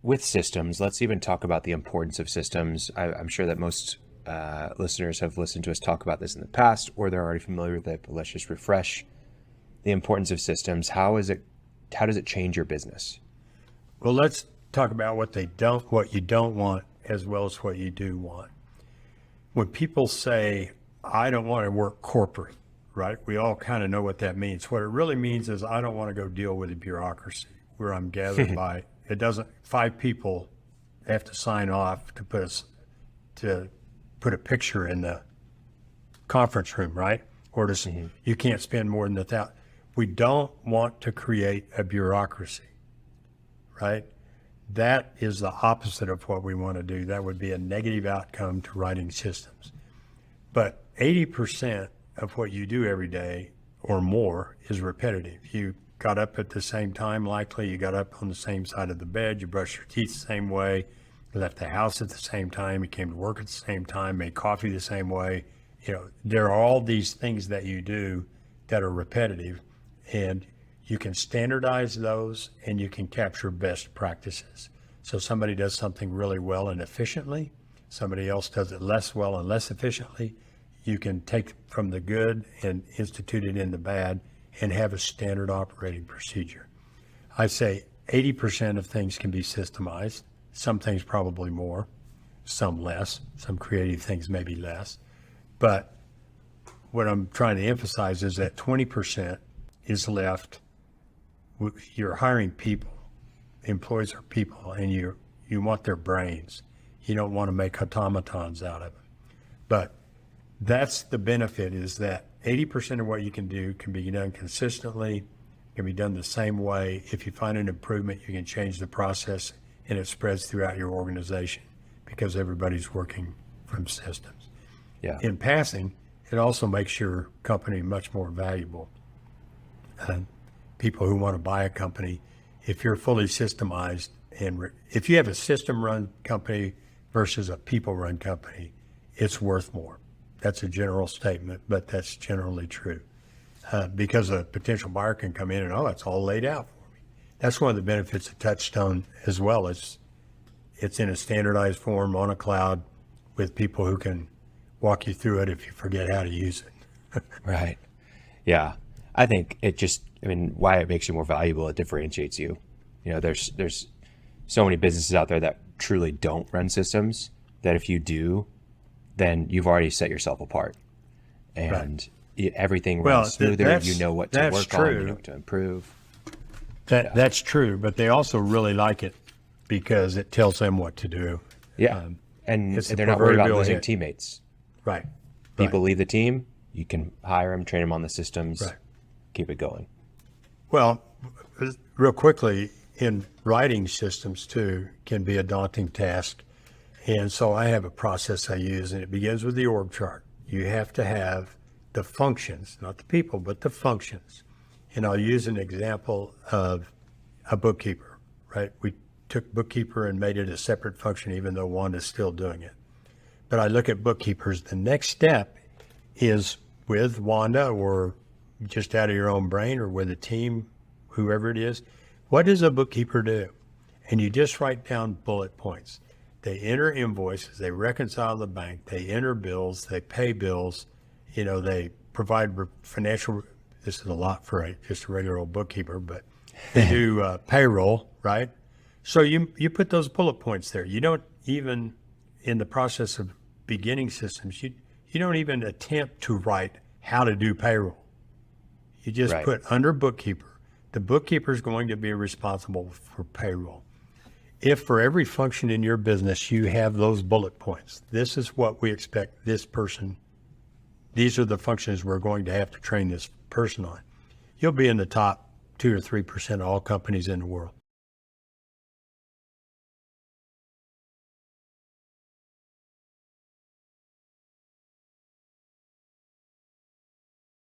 with systems, let's even talk about the importance of systems. I'm sure that most listeners have listened to us talk about this in the past, or they're already familiar with it, but let's just refresh the importance of systems. How does it change your business? Well, let's talk about what you don't want, as well as what you do want. When people say, I don't want to work corporate, right? We all kind of know what that means. What it really means is I don't want to go deal with the bureaucracy where I'm gathered by, 5 people have to sign off to put a picture in the conference room, right? Or you can't spend more than 1,000. We don't want to create a bureaucracy, right? That is the opposite of what we want to do. That would be a negative outcome to writing systems. But 80% of what you do every day or more is repetitive. You got up at the same time, likely. You got up on the same side of the bed. You brushed your teeth the same way. You left the house at the same time. You came to work at the same time, made coffee the same way. There are all these things that you do that are repetitive, and you can standardize those and you can capture best practices. So somebody does something really well and efficiently, somebody else does it less well and less efficiently. You can take from the good and institute it in the bad and have a standard operating procedure. I say 80% of things can be systemized, some things probably more, some less, some creative things maybe less. But what I'm trying to emphasize is that 20% is left. You're hiring people, employees are people, and you want their brains. You don't want to make automatons out of them. But that's the benefit, is that 80% of what you can do can be done consistently, can be done the same way. If you find an improvement, you can change the process and it spreads throughout your organization because everybody's working from systems. Yeah. In passing, it also makes your company much more valuable. People who want to buy a company, if you're fully systemized, and if you have a system-run company versus a people-run company, it's worth more. That's a general statement, but that's generally true. Because a potential buyer can come in and, it's all laid out for me. That's one of the benefits of Touchstone as well. It's in a standardized form on a cloud with people who can walk you through it if you forget how to use it. Right. Yeah. I think why it makes you more valuable, it differentiates you. There's so many businesses out there that truly don't run systems that if you do, then you've already set yourself apart. And everything runs smoother. You know what to work on, you know what to improve. That's true, but they also really like it because it tells them what to do. Yeah. And they're not worried about losing teammates. Right. People leave the team, you can hire them, train them on the systems, keep it going. Well, real quickly, in writing systems too can be a daunting task. And so I have a process I use, and it begins with the org chart. You have to have the functions, not the people, but the functions. And I'll use an example of a bookkeeper, right? We took bookkeeper and made it a separate function, even though Wanda's still doing it. But I look at bookkeepers. The next step is with Wanda, or just out of your own brain, or with a team, whoever it is. What does a bookkeeper do? And you just write down bullet points. They enter invoices, they reconcile the bank, they enter bills, they pay bills, they provide financial, this is a lot for just a regular old bookkeeper, but they do payroll, right? So you put those bullet points there. You don't even, in the process of beginning systems, you don't even attempt to write how to do payroll. You just put under bookkeeper. The bookkeeper is going to be responsible for payroll. If for every function in your business you have those bullet points, this is what we expect this person, these are the functions we're going to have to train this person on, you'll be in the top 2 or 3% of all companies in the world.